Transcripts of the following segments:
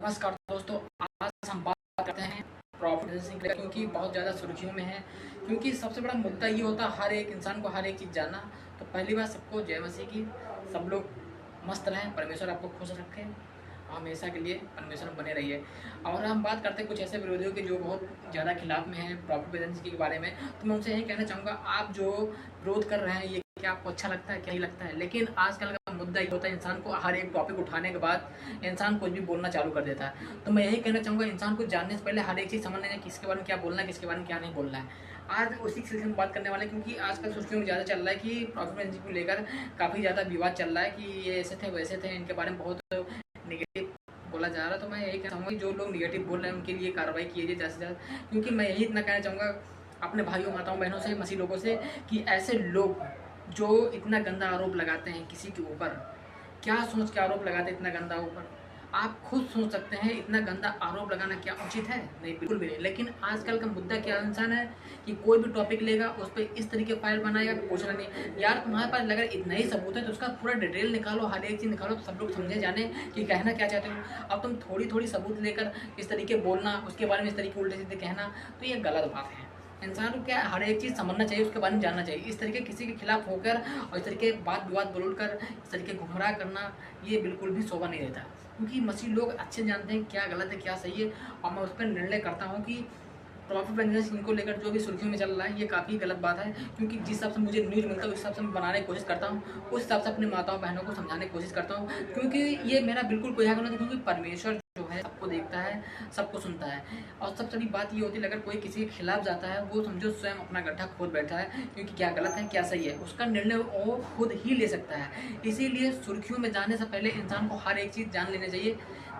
नमस्कार दोस्तों, आज हम बात करते हैं प्रॉफिट जनरेशन के लिए, क्योंकि बहुत ज़्यादा सुर्खियों में है। क्योंकि सबसे बड़ा मुद्दा ये होता है हर एक इंसान को हर एक चीज़ जानना। तो पहली बात, सबको जय मसीह की। सब लोग मस्त रहें, परमेश्वर आपको खुश रखे, हमेशा के लिए परमेश्वर में बने रहिए। और हम बात करते हैं कुछ ऐसे विरोधियों के जो बहुत ज़्यादा खिलाफ में हैं प्रॉफिट जनरेशन के बारे में। तो मैं उनसे यही कहना चाहूँगा, आप जो विरोध कर रहे हैं ये क्या आपको अच्छा लगता है, क्या नहीं लगता है। लेकिन आजकल का मुद्दा ये होता है, इंसान को हर एक टॉपिक उठाने के बाद इंसान कुछ भी बोलना चालू कर देता है। तो मैं यही कहना चाहूँगा, इंसान को जानने से पहले हर एक चीज़ समझ लेना, किसके बारे में क्या बोलना है, किसके बारे में क्या नहीं बोलना है। आज उसी सिलसिले में बात करने वाले हैं, क्योंकि आजकल सुर्खियों में ज़्यादा चल रहा है कि प्रॉफिट जनरेशन को लेकर काफ़ी ज़्यादा विवाद चल रहा है कि ये ऐसे थे वैसे थे, इनके बारे में बहुत निगेटिव बोला जा रहा है। तो मैं यही कहना चाहूँगा कि जो लोग निगेटिव बोल रहे हैं उनके लिए कार्रवाई कीजिए ज़्यादा से ज़्यादा। क्योंकि मैं यही इतना कहना चाहूँगा अपने भाइयों माताओं बहनों से, मसीह लोगों से, कि ऐसे लोग जो इतना गंदा आरोप लगाते हैं किसी के ऊपर, क्या सोच के आरोप लगाते हैं इतना गंदा ऊपर। आप खुद सोच सकते हैं इतना गंदा आरोप लगाना क्या उचित है? नहीं, बिल्कुल भी नहीं। लेकिन आजकल का मुद्दा क्या इंसान है कि कोई भी टॉपिक लेगा उस पर इस तरीके फाइल बनाएगा, पूछना नहीं। यार तुम्हारे पास अगर इतना ही सबूत है तो उसका पूरा डिटेल निकालो, हर एक चीज़ निकालो, तो सब लोग समझे जाने कि कहना क्या चाहते हो। अब तुम थोड़ी थोड़ी सबूत लेकर इस तरीके बोलना, उसके बारे में इस तरीके उल्टे सीधे कहना, तो ये गलत बात है। इंसान को क्या हर एक चीज़ समझना चाहिए, उसके बारे में जानना चाहिए। इस तरीके किसी के खिलाफ होकर और इस तरीके बात विवाद बोलकर इस तरीके गुमराह करना, ये बिल्कुल भी शोभा नहीं देता। क्योंकि मसीह लोग अच्छे जानते हैं क्या गलत है क्या सही है। और मैं उस पर निर्णय करता हूँ कि प्रॉफिट बिजनेस इनको लेकर जो भी सुर्खियों में चल रहा है ये काफ़ी गलत बात है। क्योंकि जिस हिसाब से मुझे न्यूज़ मिलता है उस हिसाब से मैं बनाने की कोशिश करता हूँ, उस हिसाब से अपनी माताओं बहनों को समझाने की कोशिश करता हूँ। क्योंकि ये मेरा बिल्कुल कोई हक नहीं है, क्योंकि परमेश्वर जो है सबको देखता है, सबको सुनता है। और सबसे बड़ी बात ये होती है, अगर कोई किसी के खिलाफ जाता है वो समझो स्वयं अपना गड्ढा खोद बैठा है। क्योंकि क्या गलत है क्या सही है उसका निर्णय वो खुद ही ले सकता है। इसीलिए सुर्खियों में जाने से पहले इंसान को हर एक चीज़ जान लेनी चाहिए,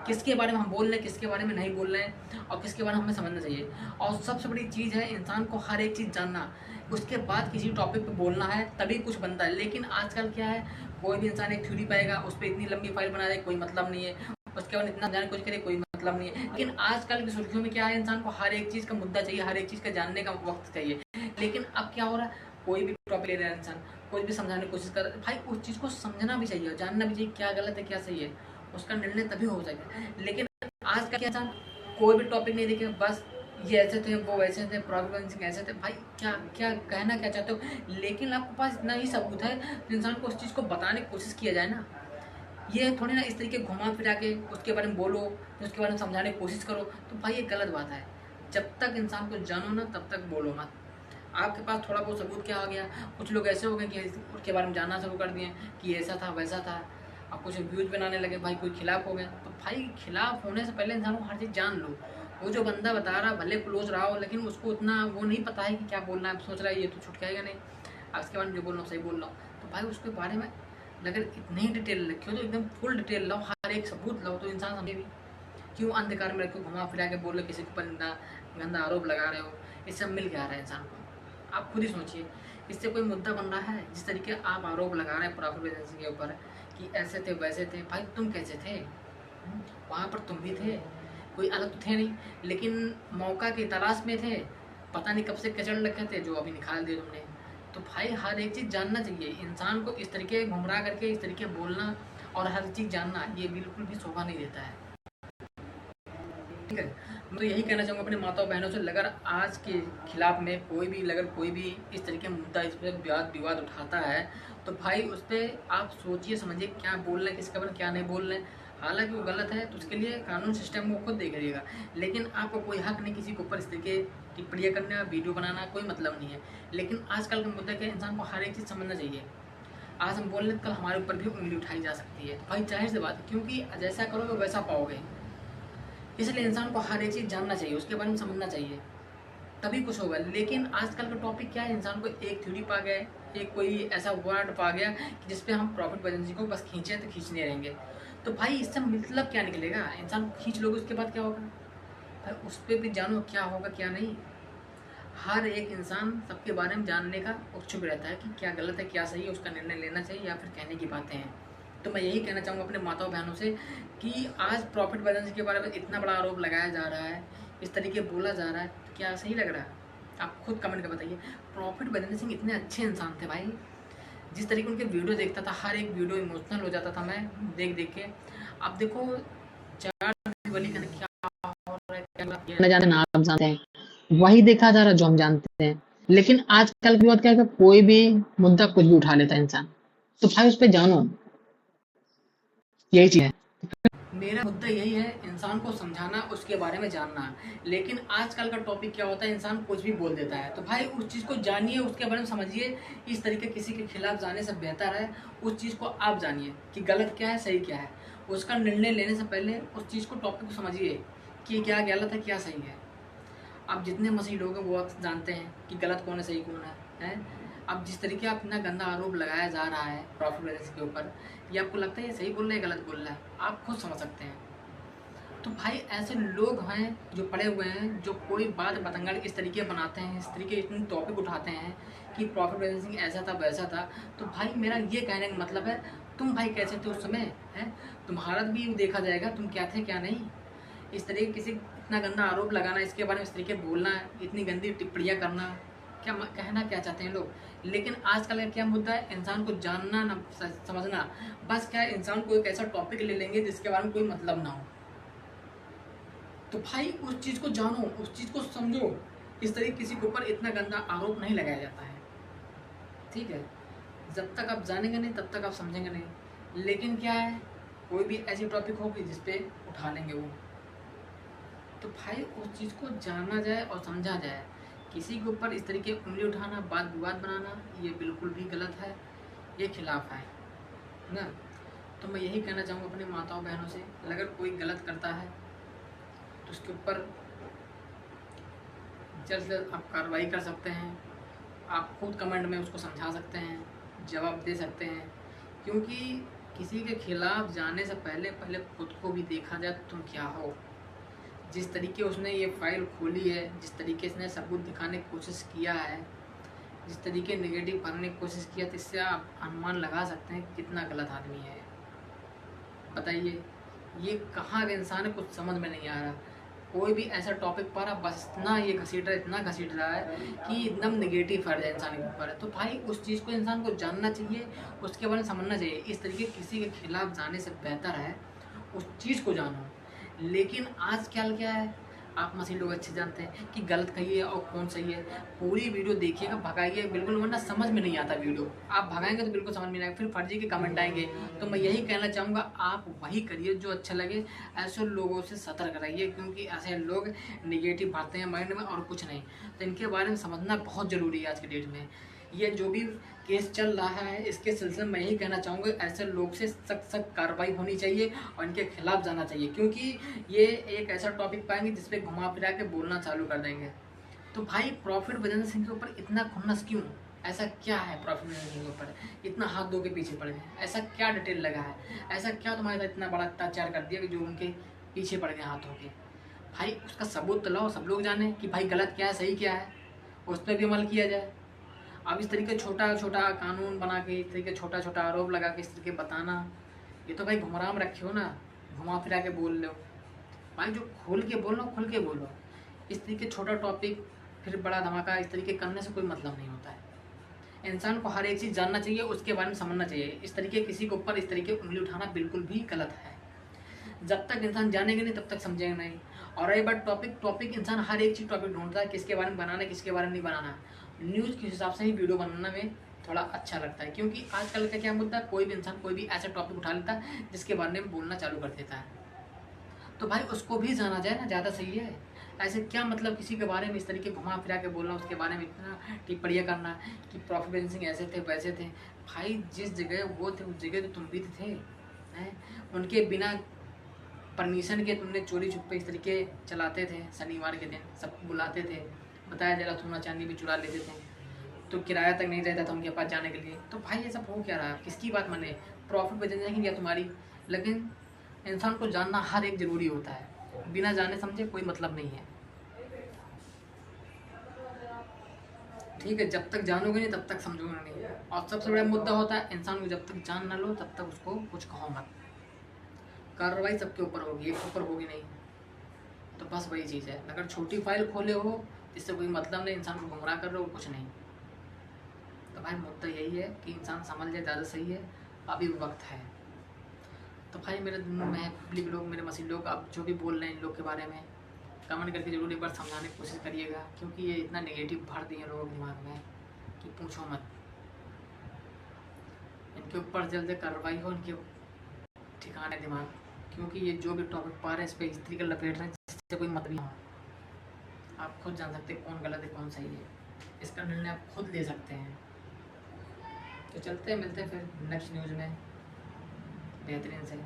किसके बारे में हम बोल रहे हैं, किसके बारे में नहीं बोल रहे हैं, और किसके बारे में हमें समझना चाहिए। और सबसे बड़ी चीज़ है इंसान को हर एक चीज़ जानना, उसके बाद किसी टॉपिक पे बोलना है, तभी कुछ बनता है। लेकिन आजकल क्या है, कोई भी इंसान एक थ्योरी पाएगा, उस पर इतनी लंबी फाइल बना दे, कोई मतलब नहीं है। उसके बाद इतना जानने की कोशिश करे, कोई मतलब नहीं है। लेकिन आजकल की सुर्खियों में क्या है, इंसान को हर एक चीज़ का मुद्दा चाहिए, हर एक चीज़ का जानने का वक्त चाहिए। लेकिन अब क्या हो रहा है, कोई भी टॉपिक ले रहा है इंसान, कोई भी समझाने की कोशिश कर रहा है, भाई उस चीज़ को समझना भी चाहिए, जानना भी चाहिए क्या गलत है क्या सही है, उसका निर्णय तभी हो जाएगा। लेकिन आज का क्या इंसान कोई भी टॉपिक नहीं देखे, बस ये ऐसे थे वो वैसे थे, प्रॉब्लम ऐसे थे। भाई क्या क्या कहना क्या चाहते हो। लेकिन आपके पास इतना ही सबूत है तो इंसान को उस चीज़ को बताने की कोशिश किया जाए ना। ये थोड़ी ना इस तरीके घुमा फिरा के उसके बारे में बोलो, उसके बारे में समझाने की कोशिश करो, तो भाई ये गलत बात है। जब तक इंसान को जानो ना तब तक बोलो मत। आपके पास थोड़ा बहुत सबूत क्या हो गया, कुछ लोग ऐसे हो गए कि उसके बारे में जानना शुरू कर दिए कि ऐसा था वैसा था। अब कुछ व्यूज बनाने लगे, भाई कोई खिलाफ हो गया। तो भाई खिलाफ होने से पहले इंसान को हर चीज़ जान लो। वो जो बंदा बता रहा भले क्लोज रहा हो, लेकिन उसको उतना वो नहीं पता है कि क्या बोलना है। सोच रहा है ये तो छूट जाएगा नहीं, अब इसके बारे में जो बोल रहा हूँ सही बोल रहा हूँ। तो भाई उसके बारे में अगर इतनी ही डिटेल रखी हो तो एकदम फुल डिटेल लो, हर एक सबूत लो, तो इंसान समझे भी। क्यों अंधकार में रखो, घुमा फिरा के बोल रहे, किसी के ऊपर गंदा आरोप लगा रहे हो, इससे मिल क्या रहा है इंसान को। आप खुद ही सोचिए, इससे कोई मुद्दा बन रहा है? जिस तरीके आप आरोप लगा रहे हैं प्रॉफिट एजेंसी के ऊपर कि ऐसे थे वैसे थे, भाई तुम कैसे थे? वहाँ पर तुम भी थे, कोई अलग तो थे नहीं। लेकिन मौका की तलाश में थे, पता नहीं कब से कचड़ रखे थे जो अभी निकाल दिए तुमने। तो भाई हर एक चीज़ जानना चाहिए इंसान को। इस तरीके घुमरा करके इस तरीके बोलना और हर चीज़ जानना, ये बिल्कुल भी शोभा नहीं देता है। ठीक है, मैं तो यही कहना चाहूँगा अपने माताओं बहनों से, अगर आज के खिलाफ में कोई भी अगर कोई भी इस तरीके मुद्दा इस पर विवाद उठाता है तो भाई उस पर आप सोचिए समझिए क्या बोल रहे हैं, किसके बारे में क्या नहीं बोल रहे हैं। हालांकि वो गलत है तो उसके लिए कानून सिस्टम वो खुद देख लेगा। लेकिन आपको कोई हक नहीं किसी के ऊपर इस तरीके टिप्पणियाँ करने, वीडियो बनाना, कोई मतलब नहीं है। लेकिन आजकल का मुद्दा क्या, इंसान को हर एक चीज़ समझना चाहिए। आज हम बोल रहे कल हमारे ऊपर भी उंगली उठाई जा सकती है। भाई जाहिर सी बात है, क्योंकि जैसा करोगे वैसा पाओगे। इसलिए इंसान को हर एक चीज़ जानना चाहिए, उसके बारे में समझना चाहिए, तभी कुछ होगा। लेकिन आजकल का टॉपिक क्या है, इंसान को एक थ्योरी पा गया, एक कोई ऐसा वर्ड पा गया कि जिसपे हम प्रॉफिट बिजनेस को बस खींचे तो खींचने रहेंगे। तो भाई इससे मतलब क्या निकलेगा? इंसान को खींच लोगे उसके बाद क्या होगा? भाई उस पर भी जानो क्या होगा क्या नहीं। हर एक इंसान सबके बारे में जानने का उत्सुक रहता है कि क्या गलत है क्या सही है, उसका निर्णय लेना चाहिए या फिर कहने की बातें हैं। तो मैं यही कहना चाहूँगा अपने माताओं बहनों से कि आज प्रॉफिट बैलेंस के बारे में इतना बड़ा आरोप लगाया जा रहा है, इस तरीके बोला जा रहा है, तो क्या सही लग रहा है? आप खुद कमेंट कर बताइए। प्रॉफिट बैलेंसिंग इतने अच्छे इंसान थे भाई, जिस तरीके उनके वीडियो देखता था, हर एक वीडियो इमोशनल हो जाता था मैं देख देख के। अब देखो 4 दिवाली का न जाने ना आप जानते हैं, वही देखा जा रहा है जो हम जानते हैं। लेकिन आजकल की बात क्या है कि कोई भी मुद्दा कुछ भी उठा लेता है इंसान, तो भाई उस पे जानो, यही चीज है। मेरा मुद्दा यही है, इंसान को समझाना, उसके बारे में जानना। लेकिन आजकल का टॉपिक क्या होता है, इंसान कुछ भी बोल देता है। तो भाई उस चीज़ को जानिए, उसके बारे में समझिए। इस तरीके किसी के खिलाफ जाने से बेहतर है उस चीज़ को आप जानिए कि गलत क्या है, सही क्या है। उसका निर्णय लेने से पहले उस चीज़ को, टॉपिक को समझिए कि क्या गलत है, क्या सही है। अब जितने मसीह लोग हैं वो आप जानते हैं कि गलत कौन है, सही कौन है। अब जिस तरीके आप इतना गंदा आरोप लगाया जा रहा है प्रॉफिट बिजनेस के ऊपर, ये आपको लगता है ये सही बोल रहे हैं, गलत बोल रहा है, आप खुद समझ सकते हैं। तो भाई ऐसे लोग हैं जो पड़े हुए हैं, जो कोई बात बतंगड़ इस तरीके बनाते हैं, इस तरीके इतने टॉपिक उठाते हैं कि प्रॉफिट बिजनेसिंग ऐसा था, वैसा था। तो भाई मेरा ये कहने का मतलब है, तुम भाई कैसे थे उस समय, है तुम्हारा भी देखा जाएगा, तुम क्या थे क्या नहीं। इस तरीके किसी इतना गंदा आरोप लगाना, इसके बारे में इस तरीके बोलना, इतनी गंदी टिप्पणियाँ करना, क्या कहना क्या चाहते हैं लोग। लेकिन आजकल का क्या मुद्दा है, इंसान को जानना ना समझना। बस क्या है, इंसान को एक ऐसा टॉपिक ले लेंगे जिसके बारे में कोई मतलब ना हो। तो भाई उस चीज़ को जानो, उस चीज़ को समझो। इस तरीके किसी के ऊपर इतना गंदा आरोप नहीं लगाया जाता है, ठीक है। जब तक आप जानेंगे नहीं तब तक आप समझेंगे नहीं। लेकिन क्या है, कोई भी ऐसी टॉपिक होगी जिस पे उठा लेंगे वो। तो भाई उस चीज़ को जाना जाए और समझा जाए। किसी के ऊपर इस तरीके उंगली उठाना, बात विवाद बनाना, ये बिल्कुल भी गलत है, ये खिलाफ है ना। तो मैं यही कहना चाहूँगा अपने माताओं बहनों से, अगर कोई गलत करता है तो उसके ऊपर जल्द से जल्द आप कार्रवाई कर सकते हैं। आप खुद कमेंट में उसको समझा सकते हैं, जवाब दे सकते हैं। क्योंकि किसी के खिलाफ जाने से पहले पहले खुद को भी देखा जाए तुम क्या हो। जिस तरीके उसने ये फाइल खोली है, जिस तरीके से सबूत दिखाने की कोशिश किया है, जिस तरीके नेगेटिव करने की कोशिश किया, तो इससे आप अनुमान लगा सकते हैं कितना गलत आदमी है। बताइए, ये कहाँ का इंसान है, कुछ समझ में नहीं आ रहा। कोई भी ऐसा टॉपिक पर आप बस इतना ये घसीट रहा है, इतना घसीट रहा है कि एकदम नेगेटिव फर्ज है इंसान के ऊपर। तो भाई उस चीज़ को इंसान को जानना चाहिए, उसके बारे में समझना चाहिए। इस तरीके किसी के खिलाफ जाने से बेहतर है उस चीज़ को जानो। लेकिन आज क्या है, आप मसीह लोग अच्छे जानते हैं कि गलत कहिए और कौन सही है। पूरी वीडियो देखिएगा, भगाइए बिल्कुल, वरना समझ में नहीं आता वीडियो। आप भगाएंगे तो बिल्कुल समझ में नहीं आएगा, फिर फर्जी के कमेंट आएंगे। तो मैं यही कहना चाहूँगा, आप वही करिए जो अच्छा लगे। ऐसे लोगों से सतर्क रहिए, क्योंकि ऐसे लोग निगेटिव भरते हैं माइंड में और कुछ नहीं। तो इनके बारे में समझना बहुत ज़रूरी है आज के डेट में। ये जो भी केस चल रहा है, इसके सिलसिले में यही कहना चाहूँगा, ऐसे लोग से सख्त कार्रवाई होनी चाहिए और इनके खिलाफ जाना चाहिए। क्योंकि ये एक ऐसा टॉपिक पाएंगे जिसपे घुमा फिरा के बोलना चालू कर देंगे। तो भाई प्रॉफिट बिजनेस के ऊपर इतना खुन्नस क्यों, ऐसा क्या है प्रॉफिट बिजनेस के ऊपर इतना हाथ धो के पीछे पड़ गए, ऐसा क्या डिटेल लगा है, ऐसा क्या तुम्हारे साथ इतना बड़ा अत्याचार कर दिया कि जो उनके पीछे पड़ गए हाथ धो के। भाई उसका सबूत तो लाओ, सब लोग जाने कि भाई गलत क्या है, सही क्या है, उस पर भी अमल किया जाए। अब इस तरीके छोटा छोटा कानून बना के, इस तरीके छोटा छोटा आरोप लगा के, इस तरीके बताना, ये तो भाई घुमराम रखे हो ना, घुमा फिरा के बोल लो। भाई जो खोल के बोलो, खुल के बोलो। इस तरीके छोटा टॉपिक फिर बड़ा धमाका, इस तरीके करने से कोई मतलब नहीं होता है। इंसान को हर एक चीज़ जानना चाहिए, उसके बारे में समझना चाहिए। इस तरीके किसी के ऊपर इस तरीके उंगली उठाना बिल्कुल भी गलत है। जब तक इंसान जानेगा नहीं तब तक समझेगा नहीं। और रही बात टॉपिक इंसान हर एक चीज़ टॉपिक ढूंढता है, किसके बारे में बनाना है, किसके बारे में नहीं बनाना। न्यूज़ के हिसाब से ही वीडियो बनाना में थोड़ा अच्छा लगता है, क्योंकि आजकल का क्या मुद्दा, कोई भी इंसान कोई भी ऐसा टॉपिक उठा लेता है जिसके बारे में बोलना चालू कर देता है। तो भाई उसको भी जाना जाए ना, ज़्यादा सही है। ऐसे क्या मतलब किसी के बारे में इस तरीके घुमा फिरा के बोलना, उसके बारे में इतना टिप्पणियाँ करना कि प्रॉफिट बिजनेसिंग ऐसे थे वैसे थे। भाई जिस जगह वो थे उस जगह तो तुम भी थे, हैं। उनके बिना परमिशन के तुमने चोरी छुपे इस तरीके चलाते थे, शनिवार के दिन सबको बुलाते थे, बताया जरा सोना चांदी भी चुरा लेते थे, तो किराया तक नहीं रहता था उनके पास जाने के लिए। तो भाई ये सब हो क्या रहा है, किसकी बात माने, प्रॉफिट बिजनेसिंग क्या तुम्हारी। लेकिन इंसान को जानना हर एक ज़रूरी होता है, बिना जाने समझे कोई मतलब नहीं है, ठीक है। जब तक जानोगे नहीं तब तक समझोगे नहीं। और सबसे बड़ा मुद्दा होता है, इंसान को जब तक जान ना लो तब तक उसको कुछ कहो मत। कार्रवाई सबके ऊपर होगी, एक ऊपर होगी नहीं। तो बस वही चीज़ है, अगर छोटी फाइल खोले हो इससे कोई मतलब नहीं, इंसान को गुमराह कर रहे हो, कुछ नहीं। तो भाई मुद्दा यही है कि इंसान समझ जाए, ज़्यादा सही है, अभी वक्त है। तो भाई मेरे मैं पब्लिक लोग, मेरे मसीह लोग, अब जो भी बोल रहे हैं इन लोग के बारे में, कमेंट करके जरूर एक बार समझाने की कोशिश करिएगा, क्योंकि ये इतना नेगेटिव भर दिए लोगों के दिमाग में कि पूछो मत। इनके ऊपर जल्द कार्रवाई हो, इनके ठिकाने दिमाग, क्योंकि ये जो भी टॉपिक पा रहे हैं इस पर इस तरीके लपेट रहे हैं जिससे कोई मतलब नहीं हो। आप खुद जान सकते हैं कौन गलत है कौन सही है, इसका निर्णय आप खुद ले सकते हैं। तो चलते हैं, मिलते हैं फिर नेक्स्ट न्यूज़ में बेहतरीन से।